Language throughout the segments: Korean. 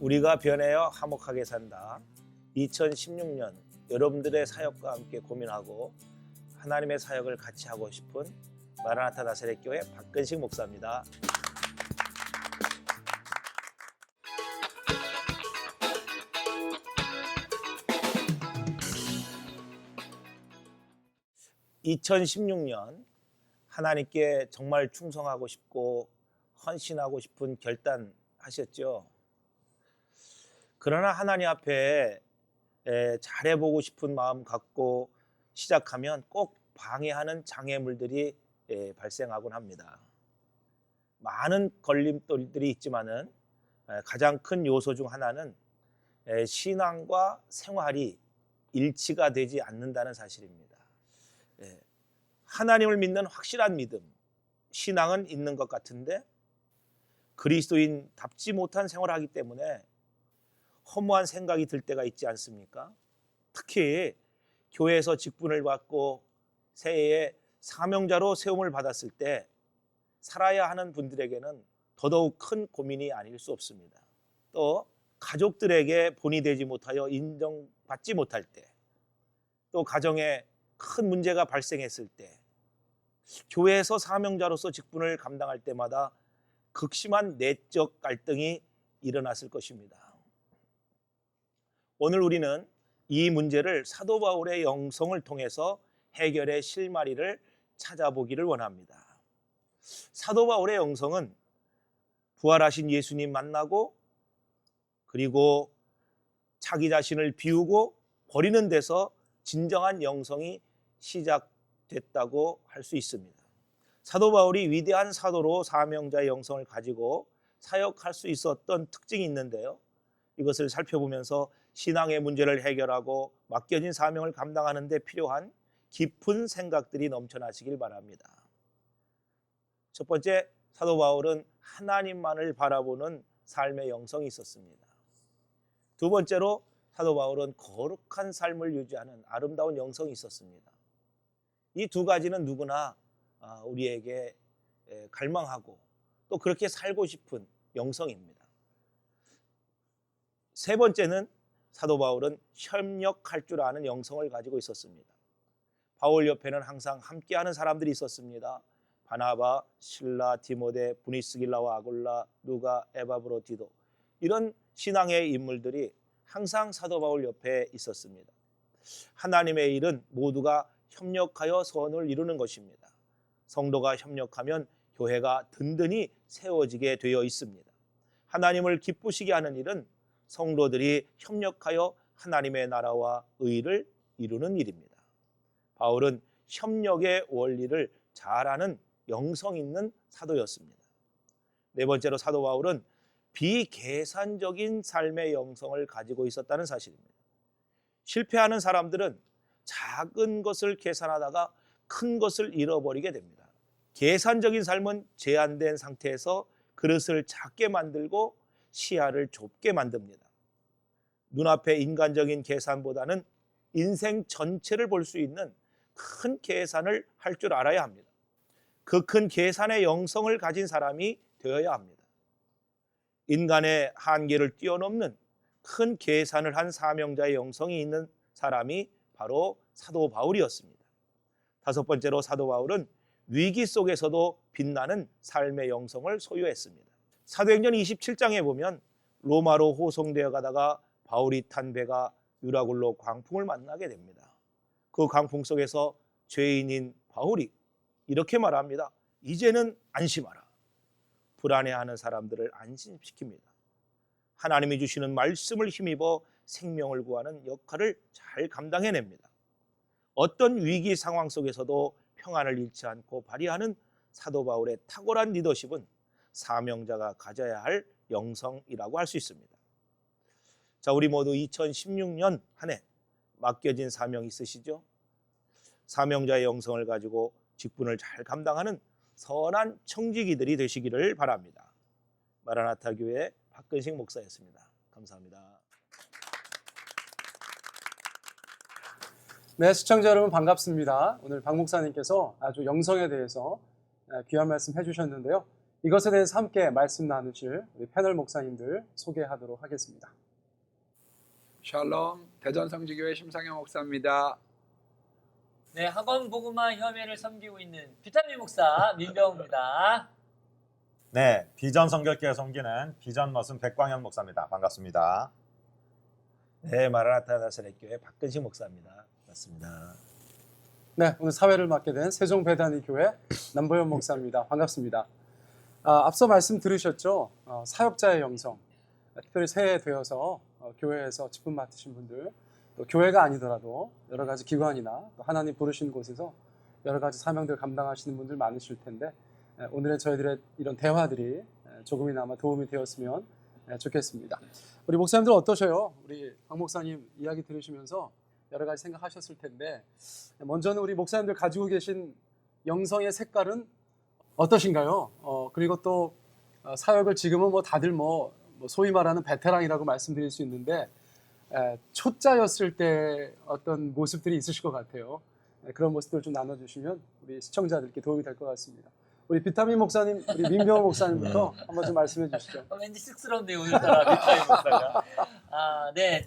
우리가 변해야 화목하게 산다. 2016년 여러분들의 사역과 함께 고민하고 하나님의 사역을 같이 하고 싶은 마라나타 나사렛 교회 박근식 목사입니다. (2016년) 하나님께 정말 충성하고 싶고 헌신하고 싶은 결단하셨죠. 그러나 하나님 앞에 잘해보고 싶은 마음 갖고 시작하면 꼭 방해하는 장애물들이 발생하곤 합니다. 많은 걸림돌들이 있지만은 가장 큰 요소 중 하나는 신앙과 생활이 일치가 되지 않는다는 사실입니다. 하나님을 믿는 확실한 믿음, 신앙은 있는 것 같은데 그리스도인답지 못한 생활을 하기 때문에 허무한 생각이 들 때가 있지 않습니까? 특히 교회에서 직분을 받고 새해에 사명자로 세움을 받았을 때 살아야 하는 분들에게는 더더욱 큰 고민이 아닐 수 없습니다. 또 가족들에게 본이 되지 못하여 인정받지 못할 때, 또 가정에 큰 문제가 발생했을 때, 교회에서 사명자로서 직분을 감당할 때마다 극심한 내적 갈등이 일어났을 것입니다. 오늘 우리는 이 문제를 사도 바울의 영성을 통해서 해결의 실마리를 찾아보기를 원합니다. 사도 바울의 영성은 부활하신 예수님 만나고 그리고 자기 자신을 비우고 버리는 데서 진정한 영성이 시작됐다고 할 수 있습니다. 사도 바울이 위대한 사도로 사명자의 영성을 가지고 사역할 수 있었던 특징이 있는데요. 이것을 살펴보면서 신앙의 문제를 해결하고 맡겨진 사명을 감당하는 데 필요한 깊은 생각들이 넘쳐나시길 바랍니다. 첫 번째, 사도 바울은 하나님만을 바라보는 삶의 영성이 있었습니다. 두 번째로 사도 바울은 거룩한 삶을 유지하는 아름다운 영성이 있었습니다. 이 두 가지는 누구나 우리에게 갈망하고 또 그렇게 살고 싶은 영성입니다. 세 번째는 사도 바울은 협력할 줄 아는 영성을 가지고 있었습니다. 바울 옆에는 항상 함께하는 사람들이 있었습니다. 바나바, 실라, 디모데, 브니스길라와 아굴라, 누가, 에바브로, 디도, 이런 신앙의 인물들이 항상 사도 바울 옆에 있었습니다. 하나님의 일은 모두가 협력하여 선을 이루는 것입니다. 성도가 협력하면 교회가 든든히 세워지게 되어 있습니다. 하나님을 기쁘시게 하는 일은 성도들이 협력하여 하나님의 나라와 의를 이루는 일입니다. 바울은 협력의 원리를 잘 아는 영성 있는 사도였습니다. 네 번째로 사도 바울은 비계산적인 삶의 영성을 가지고 있었다는 사실입니다. 실패하는 사람들은 작은 것을 계산하다가 큰 것을 잃어버리게 됩니다. 계산적인 삶은 제한된 상태에서 그릇을 작게 만들고 시야를 좁게 만듭니다. 눈앞의 인간적인 계산보다는 인생 전체를 볼 수 있는 큰 계산을 할 줄 알아야 합니다. 그 큰 계산의 영성을 가진 사람이 되어야 합니다. 인간의 한계를 뛰어넘는 큰 계산을 한 사명자의 영성이 있는 사람이 바로 사도 바울이었습니다. 다섯 번째로 사도 바울은 위기 속에서도 빛나는 삶의 영성을 소유했습니다. 사도행전 27장에 보면 로마로 호송되어 가다가 바울이 탄 배가 유라굴로 광풍을 만나게 됩니다. 그 광풍 속에서 죄인인 바울이 이렇게 말합니다. 이제는 안심하라. 불안해하는 사람들을 안심시킵니다. 하나님이 주시는 말씀을 힘입어 생명을 구하는 역할을 잘 감당해냅니다. 어떤 위기 상황 속에서도 평안을 잃지 않고 발휘하는 사도 바울의 탁월한 리더십은 사명자가 가져야 할 영성이라고 할 수 있습니다. 자, 우리 모두 2016년 한 해 맡겨진 사명 있으시죠? 사명자의 영성을 가지고 직분을 잘 감당하는 선한 청지기들이 되시기를 바랍니다. 마라나타 교회 박근식 목사였습니다. 감사합니다. 네, 시청자 여러분 반갑습니다. 오늘 박 목사님께서 아주 영성에 대해서 귀한 말씀 해주셨는데요. 이것에 대해서 함께 말씀 나누실 우리 패널 목사님들 소개하도록 하겠습니다. 샬롬, 대전성지교회 심상영 목사입니다. 네, 학원 복음화 협회를 섬기고 있는 비타민 목사 민병우입니다. 네, 비전 성결교회 섬기는 비전 머슴 백광현 목사입니다. 반갑습니다. 네, 마라나타 나사렛교회 박근식 목사입니다. 반갑습니다. 네, 오늘 사회를 맡게 된 세종배단위 교회 남보현 목사입니다. 반갑습니다. 앞서 말씀 들으셨죠? 사역자의 영성, 특별히 새해 되어서 교회에서 직분 맡으신 분들, 또 교회가 아니더라도 여러 가지 기관이나 또 하나님 부르신 곳에서 여러 가지 사명들 감당하시는 분들 많으실 텐데, 오늘의 저희들의 이런 대화들이 조금이나마 도움이 되었으면 좋겠습니다. 우리 목사님들 어떠셔요? 우리 박 목사님 이야기 들으시면서 여러 가지 생각하셨을 텐데, 먼저는 우리 목사님들 가지고 계신 영성의 색깔은 어떠신가요? 그리고 또 사역을 지금은 뭐 다들 뭐 소위 말하는 베테랑이라고 말씀드릴 수 있는데, 초짜였을 때 어떤 모습들이 있으실 것 같아요. 그런 모습들 좀 나눠주시면 우리 시청자들께 도움이 될 것 같습니다. 우리 비타민 목사님, 우리 민병호 목사님부터 한번 좀 말씀해 주시죠. 왠지 쑥스러운데요, 오늘따라 비타민 목사가. 네,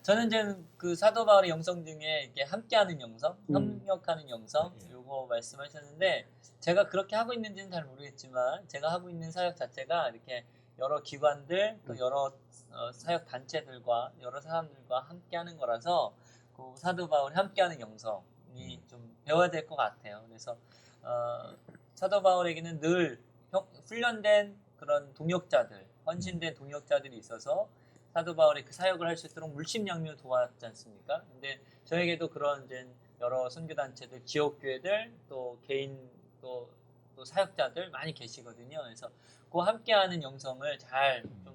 저는 이제 그 사도 바울의 영성 중에 이렇게 함께하는 영성, 협력하는 영성, 요거 말씀하셨는데, 제가 그렇게 하고 있는지는 잘 모르겠지만, 제가 하고 있는 사역 자체가 이렇게 여러 기관들, 또 여러 사역 단체들과 여러 사람들과 함께하는 거라서, 그 사도 바울이 함께하는 영성이 좀 배워야 될 것 같아요. 그래서 사도 바울에게는 늘 훈련된 그런 동역자들, 헌신된 동역자들이 있어서 사도 바울이 그 사역을 할 수 있도록 물심양면을 도왔지 않습니까? 근데 저에게도 그런 이제 여러 선교단체들, 지역교회들, 또 개인 또 사역자들 많이 계시거든요. 그래서 그 함께하는 영성을 잘 좀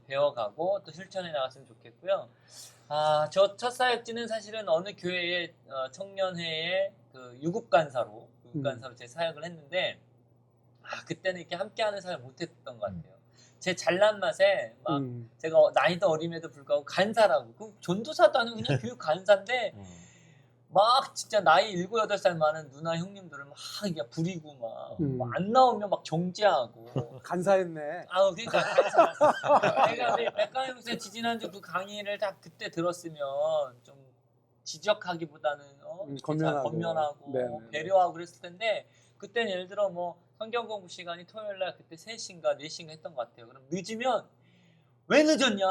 배워가고 또 실천해 나갔으면 좋겠고요. 저 첫 사역지는 사실은 어느 교회의 청년회의 그 유급간사로 제 사역을 했는데, 그때는 이렇게 함께하는 사역을 못했던 것 같아요. 제 잘난 맛에 막 제가 나이도 어림에도 불구하고 간사라고, 그 전도사도 아니고 그냥 교육 간사인데 막 진짜 나이 7, 8살 많은 누나 형님들을 막 이게 부리고 막 안 나오면 막 정죄하고. 간사했네. 그러니까 간사. 내가 우리 백강현 목사님 지지난주 그 강의를 다 그때 들었으면 좀 지적하기보다는 건면하고 네네. 배려하고 그랬을 텐데, 그때는 예를 들어 뭐 성경 공부 시간이 토요일날 그때 3시인가 4시인가 했던 것 같아요. 그럼 늦으면 왜 늦었냐?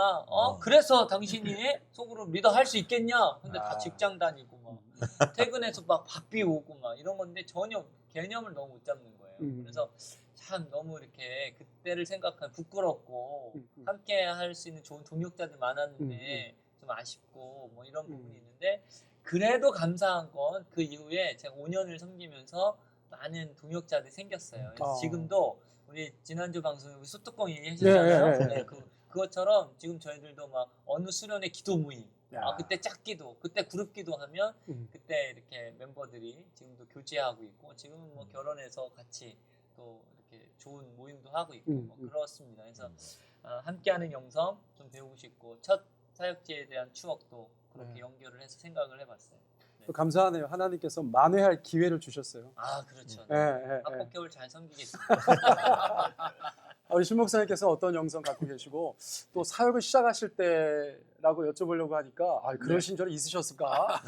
그래서 당신이 속으로 리더 할 수 있겠냐? 근데 다 직장 다니고 막 퇴근해서 막 바삐 오고 막 이런 건데 전혀 개념을 너무 못 잡는 거예요. 그래서 참 너무 이렇게 그때를 생각하면 부끄럽고 함께 할 수 있는 좋은 동역자들 많았는데 좀 아쉽고 뭐 이런 부분이 있는데, 그래도 감사한 건 그 이후에 제가 5년을 섬기면서 많은 동역자들이 생겼어요. 그래서 지금도 우리 지난주 방송에 우리 소뚜껑이 하셨잖아요. 네, 그것처럼 지금 저희들도 막 어느 수련회 기도 모임, 그때 짝기도, 그때 그룹기도 하면 그때 이렇게 멤버들이 지금도 교제하고 있고, 지금은 뭐 결혼해서 같이 또 이렇게 좋은 모임도 하고 있고 뭐 그렇습니다. 그래서 함께하는 영성 좀 배우고 싶고, 첫 사역지에 대한 추억도 그렇게 연결을 해서 생각을 해봤어요. 또 감사하네요. 하나님께서 만회할 기회를 주셨어요. 그렇죠. 합복겨울 잘 섬기겠습니다. 우리 신 목사님께서 어떤 영성 갖고 계시고, 또 사역을 시작하실 때라고 여쭤보려고 하니까 그런 신절이 있으셨을까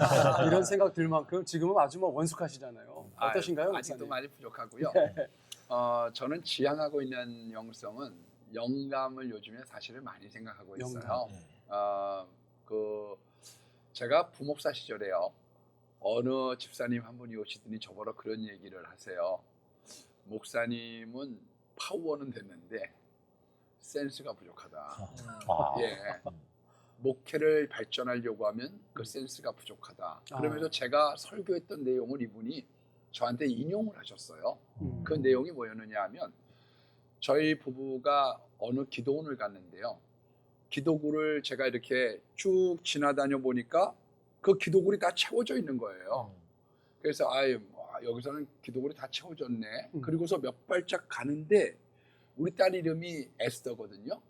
이런 생각 들 만큼 지금은 아주 뭐 원숙하시잖아요. 어떠신가요? 아직도 많이 부족하고요. 저는 지향하고 있는 영성은 영감을 요즘에 사실은 많이 생각하고 있어요. 제가 부목사 시절에요, 어느 집사님 한 분이 오시더니 저보러 그런 얘기를 하세요. 목사님은 파워는 됐는데 센스가 부족하다. 목회를 발전하려고 하면 그 센스가 부족하다. 그러면서 제가 설교했던 내용을 이분이 저한테 인용을 하셨어요. 그 내용이 뭐였느냐 하면, 저희 부부가 어느 기도원을 갔는데요, 기도굴을 제가 이렇게 쭉 지나다녀 보니까 그 기도굴이 다 채워져 있는 거예요. 그래서 여기서는 기도굴이 다 채워졌네. 그리고서 몇 발짝 가는데 우리 딸 이름이 에스더거든요.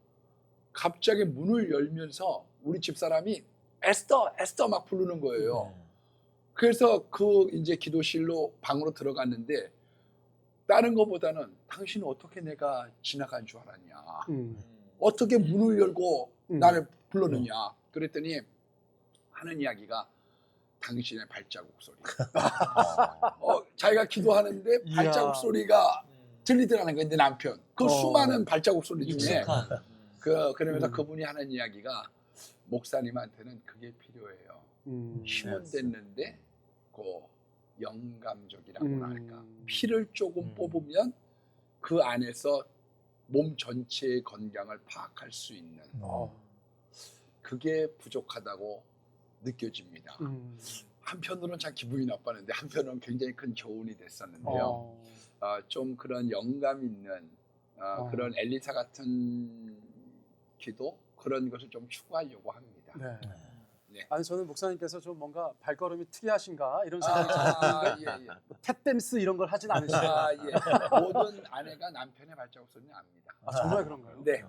갑자기 문을 열면서 우리 집사람이 에스더, 에스더 막 부르는 거예요. 그래서 그 이제 기도실로 방으로 들어갔는데 다른 것보다는 당신은 어떻게 내가 지나간 줄 알았냐? 음. 어떻게 문을 열고 음. 나를 불렀느냐? 그랬더니 하는 이야기가 당신의 발자국 소리. 자기가 기도하는데 이야. 발자국 소리가 들리더라는 거예요. 내 남편. 그 어. 수많은 발자국 소리 중에 익숙한. 그러면서 음. 그분이 하는 이야기가 목사님한테는 그게 필요해요. 힘은 됐는데 그 영감적이라고나 할까. 피를 조금 뽑으면 그 안에서 몸 전체의 건강을 파악할 수 있는 그게 부족하다고 느껴집니다. 한편으로는 참 기분이 나빴는데 한편으로는 굉장히 큰 교훈이 됐었는데요. 좀 그런 영감 있는 그런 엘리사 같은 기도 그런 것을 좀 추구하려고 합니다. 네. 네. 아니 저는 목사님께서 좀 뭔가 발걸음이 특이하신가 이런 생각이 들었는데 예, 예. 탭댄스 이런 걸 하진 않으시죠? 예. 모든 아내가 남편의 발자국 소리는 압니다. 정말 그런가요? 네.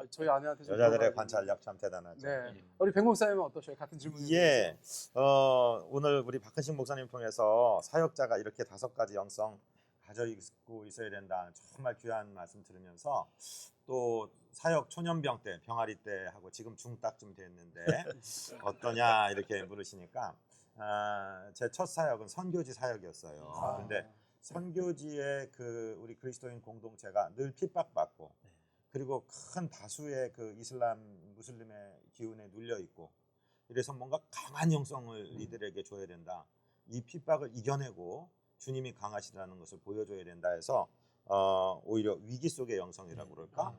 저희 아내한테 좀 여자들의 물어봐야겠네요. 관찰력 참 대단하죠. 네. 우리 백 목사님은 어떠셔요? 같은 질문. 예, 오늘 우리 박근식 목사님 통해서 사역자가 이렇게 5가지 영성 가지고 있어야 된다. 정말 귀한 말씀 들으면서 또 사역 초년병 때, 병아리 때 하고 지금 중딱쯤 됐는데 어떠냐 이렇게 물으시니까 제 첫 사역은 선교지 사역이었어요. 근데 선교지의 그 우리 그리스도인 공동체가 늘 핍박받고 그리고 큰 다수의 그 이슬람 무슬림의 기운에 눌려 있고 이래서 뭔가 강한 영성을 이들에게 줘야 된다. 이 핍박을 이겨내고 주님이 강하시다는 것을 보여줘야 된다 해서 오히려 위기 속의 영성이라고 그럴까?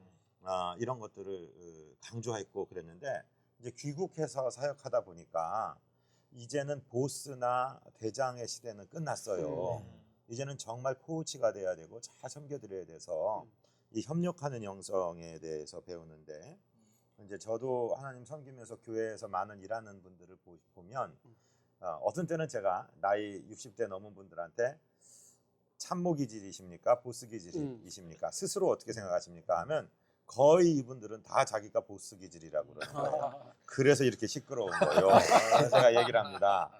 이런 것들을 강조했고 그랬는데 이제 귀국해서 사역하다 보니까 이제는 보스나 대장의 시대는 끝났어요. 이제는 정말 코치가 돼야 되고 잘 섬겨드려야 돼서 이 협력하는 영성에 대해서 배우는데 이제 저도 하나님 섬기면서 교회에서 많은 일하는 분들을 보면 어떤 때는 제가 나이 60대 넘은 분들한테 참모 기질이십니까? 보스 기질이십니까? 스스로 어떻게 생각하십니까? 하면 거의 이분들은 다 자기가 보스 기질이라고 그러는 거예요. 그래서 이렇게 시끄러운 거예요. 제가 얘기를 합니다.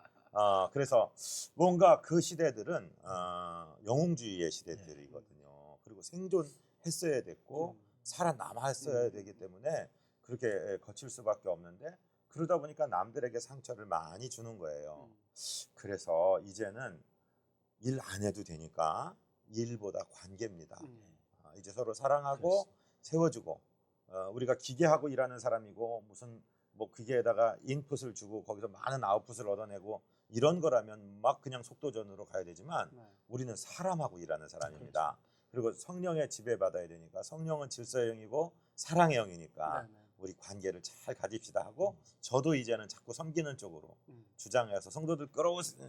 그래서 뭔가 그 시대들은 영웅주의의 시대들이거든요. 그리고 생존했어야 됐고 살아남았어야 되기 때문에 그렇게 거칠 수밖에 없는데 그러다 보니까 남들에게 상처를 많이 주는 거예요. 그래서 이제는 일 안 해도 되니까 일보다 관계입니다. 이제 서로 사랑하고 세워주고 우리가 기계하고 일하는 사람이고 무슨 뭐 기계에다가 인풋을 주고 거기서 많은 아웃풋을 얻어내고 이런 거라면 막 그냥 속도전으로 가야 되지만 우리는 사람하고 일하는 사람입니다. 그리고 성령의 지배받아야 되니까 성령은 질서의 영이고 사랑의 영이니까 우리 관계를 잘 가집시다 하고 저도 이제는 자꾸 섬기는 쪽으로 주장해서 성도들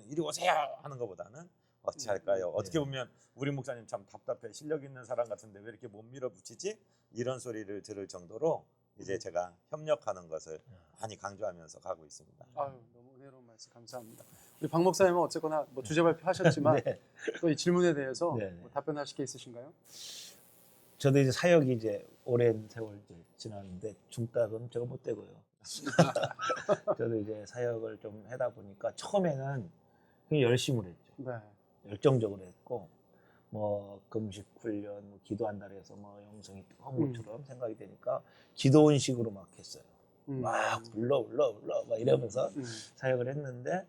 이리 오세요 하는 것보다는 어찌 할까요? 어떻게 보면 우리 목사님 참 답답해 실력 있는 사람 같은데 왜 이렇게 못 밀어붙이지? 이런 소리를 들을 정도로 이제 제가 협력하는 것을 많이 강조하면서 가고 있습니다. 아유, 너무 은혜로운 말씀 감사합니다. 우리 박 목사님은 어쨌거나 뭐 주제 발표하셨지만 또 이 질문에 대해서 뭐 답변하실 게 있으신가요? 저도 이제 사역이 이제 오랜 세월 이제 지났는데 중딱은 제가 못 되고요. 저도 이제 사역을 좀 하다 보니까 처음에는 굉장히 열심히 했죠. 네. 열정적으로 했고 뭐 금식 훈련, 뭐 기도한다 해서 뭐 영성이 뜨거운 것처럼 생각이 되니까 기도원식으로 막 했어요. 막 불러 막 이러면서 사역을 했는데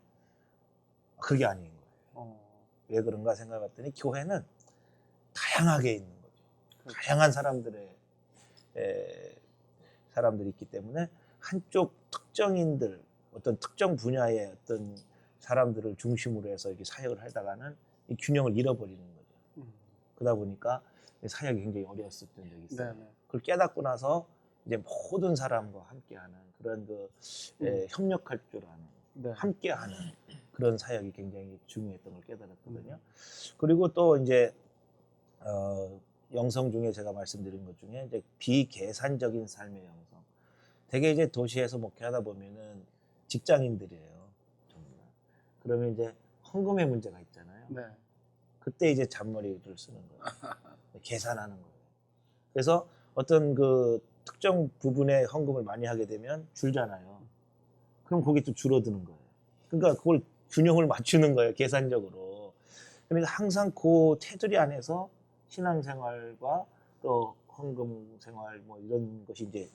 그게 아닌 거예요. 왜 그런가 생각했더니 교회는 다양하게 있는 거죠. 다양한 사람들이 있기 때문에 한쪽 특정인들 어떤 특정 분야의 어떤 사람들을 중심으로 해서 이렇게 사역을 하다가는 이 균형을 잃어버리는 거죠. 그러다 보니까 사역이 굉장히 어려웠었던 적이 있어요. 네네. 그걸 깨닫고 나서 이제 모든 사람과 함께하는 그런 협력할 줄 아는, 함께하는 그런 사역이 굉장히 중요했던 걸 깨달았거든요. 그리고 또 이제 영성 중에 제가 말씀드린 것 중에 이제 비계산적인 삶의 영성. 되게 이제 도시에서 목회하다 보면은 직장인들이에요. 그러면 이제 헌금의 문제가 있잖아요. 네. 그때 이제 잔머리를 쓰는 거예요. 계산하는 거예요. 그래서 어떤 그 특정 부분의 헌금을 많이 하게 되면 줄잖아요. 그럼 거기 또 줄어드는 거예요. 그러니까 그걸 균형을 맞추는 거예요. 계산적으로. 그러니까 항상 그 테두리 안에서 신앙생활과 또 헌금 생활 뭐 이런 것이 이제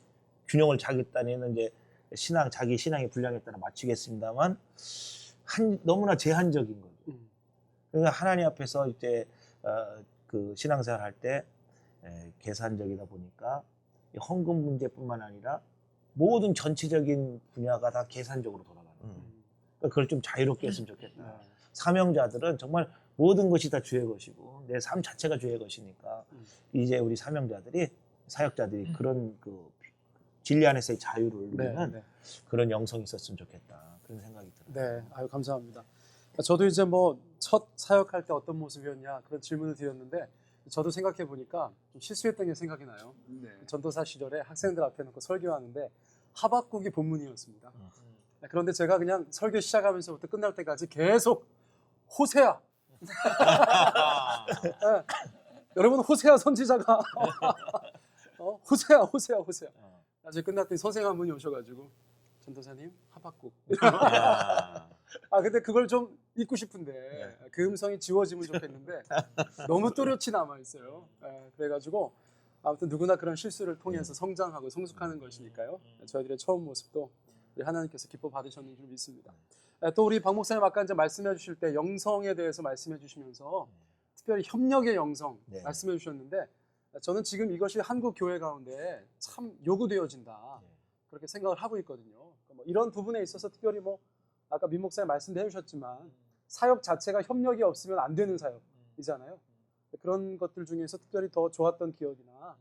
균형을 자기 딴에는 이제 자기 신앙의 분량에 따라 맞추겠습니다만 너무나 제한적인 거죠. 그러니까 하나님 앞에서 이제 그 신앙생활 할 때 계산적이다 보니까 헌금 문제뿐만 아니라 모든 전체적인 분야가 다 계산적으로 돌아가는 거예요. 그러니까 그걸 좀 자유롭게 했으면 좋겠다. 사명자들은 정말 모든 것이 다 주의 것이고 내 삶 자체가 주의 것이니까 이제 우리 사역자들이 그런 그 진리 안에서의 자유를 누리는 그런 영성이 있었으면 좋겠다. 그런 생각이 들어요. 네, 아유 감사합니다. 저도 이제 뭐 첫 사역할 때 어떤 모습이었냐 그런 질문을 드렸는데 저도 생각해 보니까 좀 실수했던 게 생각이 나요. 네. 전도사 시절에 학생들 앞에 놓고 설교하는데 하박국이 본문이었습니다. 그런데 제가 그냥 설교 시작하면서부터 끝날 때까지 계속 호세아. 네. 여러분 호세아 선지자가 호세아. 나중에 끝났더니 선생 한 분이 오셔가지고 전도사님 하박국. 근데 그걸 좀 잊고 싶은데 그 음성이 지워지면 좋겠는데 너무 또렷이 남아 있어요. 그래가지고 아무튼 누구나 그런 실수를 통해서 성장하고 성숙하는 것이니까요. 저희들의 처음 모습도 우리 하나님께서 기뻐 받으셨는 줄 믿습니다. 또 우리 박 목사님 아까 이제 말씀해 주실 때 영성에 대해서 말씀해 주시면서 특별히 협력의 영성 말씀해 주셨는데 저는 지금 이것이 한국 교회 가운데 참 요구되어진다 그렇게 생각을 하고 있거든요. 뭐 이런 부분에 있어서 특별히 뭐 아까 민 목사님 말씀도 해주셨지만 사역 자체가 협력이 없으면 안 되는 사역이잖아요. 그런 것들 중에서 특별히 더 좋았던 기억이나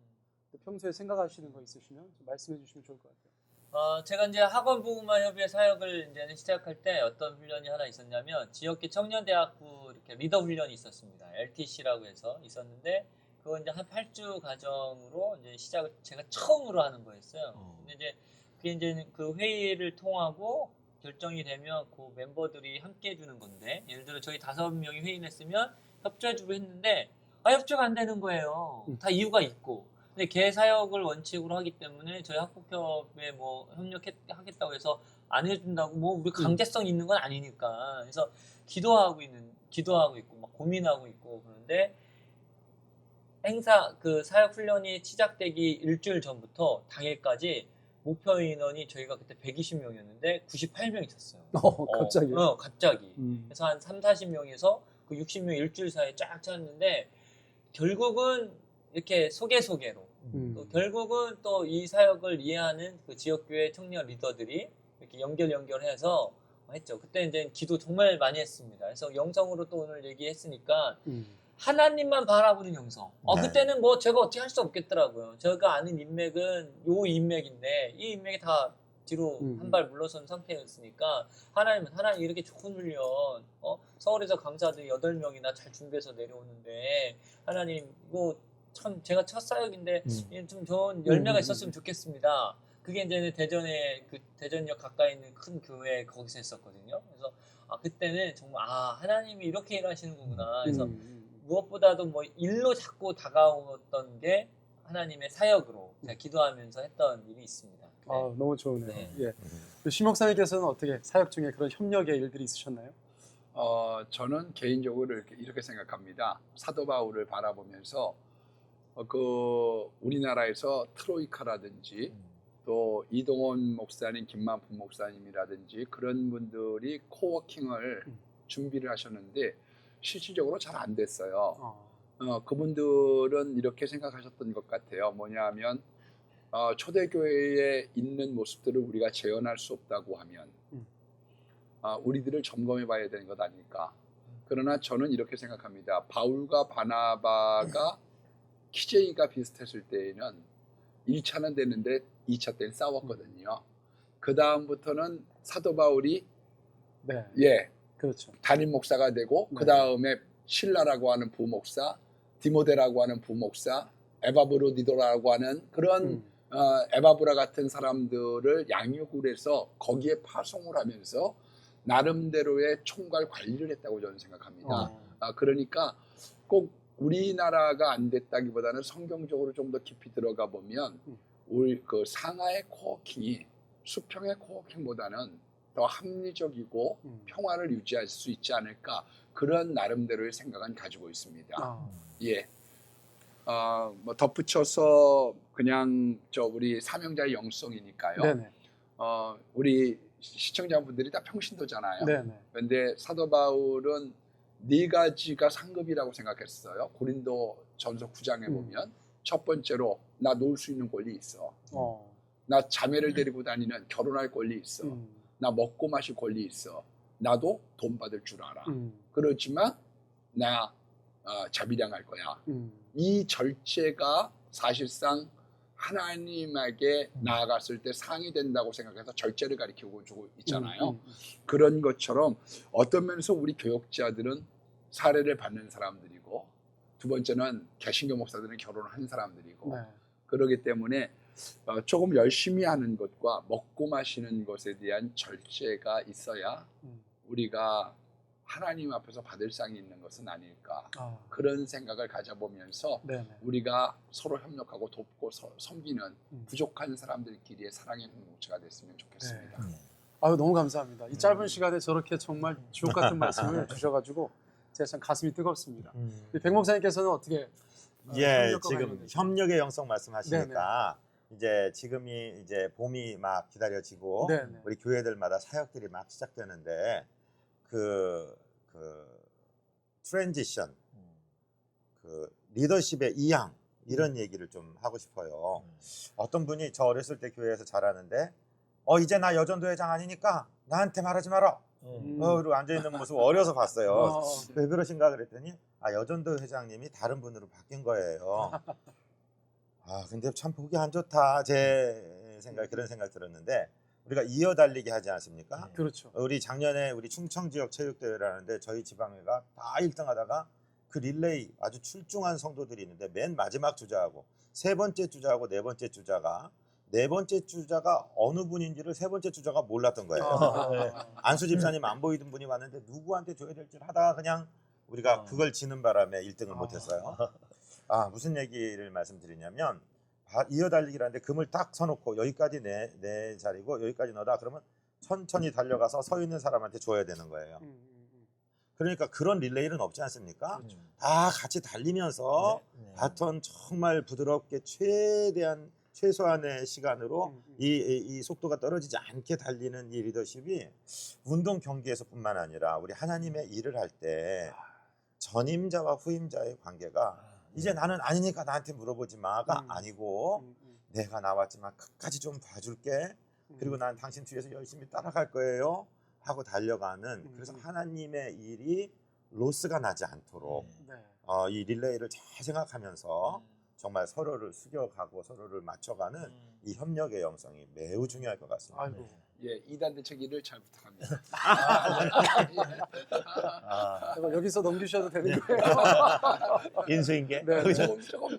평소에 생각하시는 거 있으시면 좀 말씀해 주시면 좋을 것 같아요. 제가 이제 학원 부흥만 협의회 사역을 이제 시작할 때 어떤 훈련이 하나 있었냐면 지역계 청년대학부 이렇게 리더 훈련이 있었습니다. LTC라고 해서 있었는데 그거 이제 한 8주 과정으로 이제 시작을 제가 처음으로 하는 거였어요. 근데 이제 그게 이제 그 회의를 통하고 결정이 되면 그 멤버들이 함께 해주는 건데 예를 들어 저희 5명이 회의했으면 협조해주고 했는데 협조가 안 되는 거예요. 다 이유가 있고. 근데 개사역을 원칙으로 하기 때문에 저희 학폭협에 뭐 협력하겠다고 해서 안 해준다고 뭐 우리 강제성 있는 건 아니니까. 그래서 기도하고 있고 막 고민하고 있고 그런데 그 사역 훈련이 시작되기 일주일 전부터 당일까지 목표 인원이 저희가 그때 120명이었는데 98명이 찼어요. 갑자기. 갑자기. 그래서 한 30-40명에서 그 60명 일주일 사이에 쫙 찼는데 결국은 이렇게 소개로 또 결국은 또 이 사역을 이해하는 그 지역교회 청년 리더들이 이렇게 연결해서 했죠. 그때 이제 기도 정말 많이 했습니다. 그래서 영성으로 또 오늘 얘기했으니까 하나님만 바라보는 영성. 그때는 뭐 제가 어떻게 할 수 없겠더라고요. 제가 아는 인맥은 요 인맥인데 이 인맥이 다 뒤로 한 발 물러선 상태였으니까 하나님 이렇게 좋은 훈련 서울에서 강사들 8명이나 잘 준비해서 내려오는데 하나님 이거 참 제가 첫 사역인데 좀 좋은 열매가 있었으면 좋겠습니다. 그게 이제 대전역 가까이 있는 큰 교회 거기서 했었거든요. 그래서 그때는 정말 하나님이 이렇게 일하시는 거구나. 그래서 무엇보다도 뭐 일로 자꾸 다가왔던 게 하나님의 사역으로 제가 기도하면서 했던 일이 있습니다. 네. 너무 좋으네요. 네. 예. 심 목사님께서는 어떻게 사역 중에 그런 협력의 일들이 있으셨나요? 저는 개인적으로 이렇게 생각합니다. 사도 바울을 바라보면서 그 우리나라에서 트로이카라든지 또 이동원 목사님, 김만품 목사님이라든지 그런 분들이 코워킹을 준비를 하셨는데 실질적으로 잘 안 됐어요. 그분들은 이렇게 생각하셨던 것 같아요. 뭐냐면 초대교회에 있는 모습들을 우리가 재현할 수 없다고 하면 우리들을 점검해 봐야 되는 것 아닐까. 그러나 저는 이렇게 생각합니다. 바울과 바나바가 키제이가 비슷했을 때에는 1차는 됐는데 2차 때는 싸웠거든요. 그 다음부터는 사도 바울이 그렇죠. 담임 목사가 되고 그 다음에 신라라고 하는 부목사, 디모데라고 하는 부목사, 에바브로디도라고 하는 그런 에바브라 같은 사람들을 양육을 해서 거기에 파송을 하면서 나름대로의 총괄 관리를 했다고 저는 생각합니다. 그러니까 꼭 우리나라가 안 됐다기보다는 성경적으로 좀 더 깊이 들어가 보면 우리 그 상하의 코워킹이 수평의 코워킹보다는 더 합리적이고 평화를 유지할 수 있지 않을까 그런 나름대로의 생각은 가지고 있습니다. 예. 뭐 덧붙여서 그냥 우리 사명자의 영성이니까요. 네네. 우리 시청자분들이 다 평신도잖아요. 네네. 그런데 사도 바울은 4가지가 상급이라고 생각했어요. 고린도 전서 9장에 보면 첫 번째로 나 놓을 수 있는 권리 있어. 나 자매를 데리고 다니는 결혼할 권리 있어. 나 먹고 마실 권리 있어. 나도 돈 받을 줄 알아. 그렇지만 나 자비량할 거야. 이 절제가 사실상 하나님에게 나아갔을 때 상이 된다고 생각해서 절제를 가리키고 주고 있잖아요. 그런 것처럼 어떤 면에서 우리 교역자들은 사례를 받는 사람들이고 두 번째는 개신교 목사들은 결혼을 한 사람들이고 네. 그렇기 때문에 조금 열심히 하는 것과 먹고 마시는 것에 대한 절제가 있어야 우리가 하나님 앞에서 받을 상이 있는 것은 아닐까 그런 생각을 가져보면서 네네. 우리가 서로 협력하고 돕고 섬기는 부족한 사람들끼리의 사랑의 공동체가 됐으면 좋겠습니다. 네. 아유, 너무 감사합니다. 이 짧은 시간에 저렇게 정말 주옥 같은 말씀을 주셔가지고 제가 참 가슴이 뜨겁습니다. 백 목사님께서는 어떻게 예, 협력과 지금 관련해서? 협력의 영성 말씀하시니까 이제 지금이 이제 봄이 막 기다려지고 네네. 우리 교회들마다 사역들이 막 시작되는데 그 트랜지션, 그 리더십의 이양 이런 얘기를 좀 하고 싶어요. 어떤 분이 저 어렸을 때 교회에서 자라는데 이제 나 여전도 회장 아니니까 나한테 말하지 마라. 그리고 앉아있는 모습 어려서 봤어요. 왜 그러신가 그랬더니 여전도 회장님이 다른 분으로 바뀐 거예요. 근데 참 보기 안 좋다. 제 생각 그런 생각 들었는데 우리가 이어달리기 하지 않습니까? 그렇죠. 우리 작년에 우리 충청 지역 체육대회를 하는데 저희 지방회가 다 1등하다가 그 릴레이 아주 출중한 성도들이 있는데 맨 마지막 주자하고 세 번째 주자하고 네 번째 주자가 어느 분인지를 세 번째 주자가 몰랐던 거예요. 안수 집사님 안 보이던 분이 왔는데 누구한테 줘야 될지 하다가 그냥 우리가 그걸 지는 바람에 1등을 못했어요. 무슨 얘기를 말씀드리냐면 이어달리기라는데 금을 딱 서놓고 여기까지 내 자리고 여기까지 너다 그러면 천천히 달려가서 서 있는 사람한테 줘야 되는 거예요. 그러니까 그런 릴레이는 없지 않습니까? 다 같이 달리면서 바톤 정말 부드럽게 최소한의 시간으로 이 속도가 떨어지지 않게 달리는 이 리더십이 운동 경기에서뿐만 아니라 우리 하나님의 일을 할 때 전임자와 후임자의 관계가 이제 나는 아니니까 나한테 물어보지 마가 아니고 내가 나왔지만 끝까지 좀 봐줄게. 그리고 난 당신 뒤에서 열심히 따라갈 거예요 하고 달려가는 그래서 하나님의 일이 로스가 나지 않도록 이 릴레이를 잘 생각하면서 정말 서로를 숙여가고 서로를 맞춰가는 이 협력의 영성이 매우 중요할 것 같습니다. 아이고. 예, 이단 대책일을 잘 부탁합니다. 여기서 넘기셔도 되는 거예요. 인수인계. 네. 조금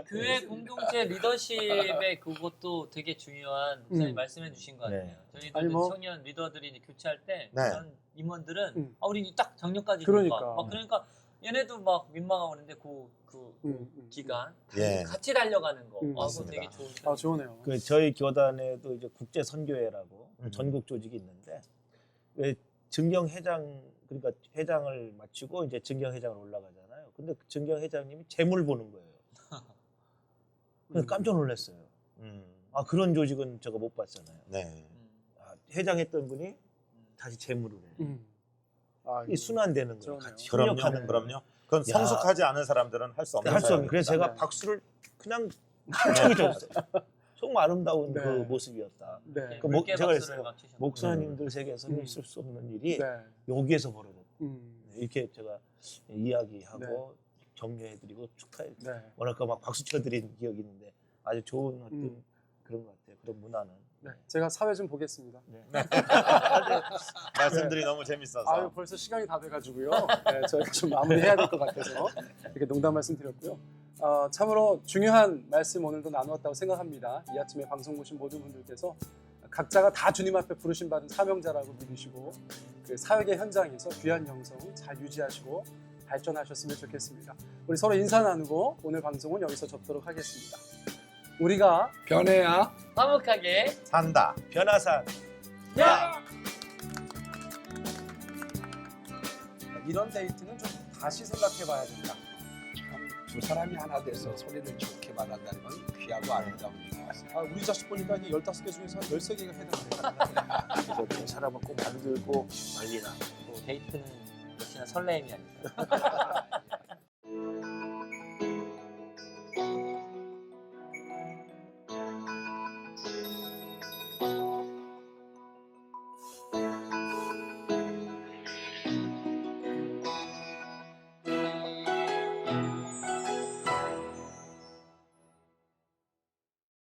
교회 공동체 리더십의 그것도 되게 중요한 목사님 말씀해 주신 것 같아요. 저희도 아니, 뭐. 청년 리더들이 이제 교체할 때 네. 그런 임원들은 우리 딱 작년까지 그러니까. 그러니까 얘네도 막 민망하고 그러는데 그 기간 예. 같이 달려가는 거 그거 맞습니다. 되게 좋은 좋으네요. 그 저희 교단에도 이제 국제 선교회라고 전국 조직이 있는데 왜 증경회장 그러니까 회장을 마치고 이제 증경회장을 올라가잖아요. 근데 그 증경회장님이 재물 보는 거예요. 그래서 깜짝 놀랐어요. 그런 조직은 제가 못 봤잖아요. 네. 회장했던 분이 다시 재물을 해요. 이 순환되는 거예요. 그러네요. 같이 그럼요. 협력하는 거예요. 그럼요. 그건 성숙하지 않은 사람들은 할 수 없는 할 수 없는. 사역입니다. 그래서 제가 네. 박수를 그냥 힘차게 쳤어요. 정말 아름다운 네. 그 모습이었다. 네. 그 물개 제가 박수를 그랬어요. 막 치셨어요. 목사님들 세계에서는 있을 수 없는 일이 네. 여기에서 벌어졌다. 음. 이렇게 제가 이야기하고 격려해드리고 축하해. 네. 워낙 막 박수 쳐드린 기억이 있는데 아주 좋은 어떤 그런 것 같아요. 그런 문화는. 네. 제가 사회 좀 보겠습니다. 말씀들이 너무 재밌어서. 벌써 시간이 다 돼가지고요. 네, 저희가 좀 마무리해야 될 것 같아서 이렇게 농담 말씀드렸고요. 참으로 중요한 말씀 오늘도 나누었다고 생각합니다. 이 아침에 방송 보신 모든 분들께서 각자가 다 주님 앞에 부르심 받은 사명자라고 믿으시고 그 사역의 현장에서 귀한 영성 잘 유지하시고 발전하셨으면 좋겠습니다. 우리 서로 인사 나누고 오늘 방송은 여기서 접도록 하겠습니다. 우리가 변해야 화목하게 산다. 변화산. 야! 이런 데이트는 좀 다시 생각해봐야 된다. 참 두 사람이 하나 돼서 소리를 좋게 말한다는 건 귀하고 아름다운 일인 것 같습니다. 아, 우리 자식 보니까 이게 15개 중에서 한 13개가 해당돼요. 그래서 두 사람은 꼭 만들고 말리라. 또 데이트는 역시나 설레임이 아닐까.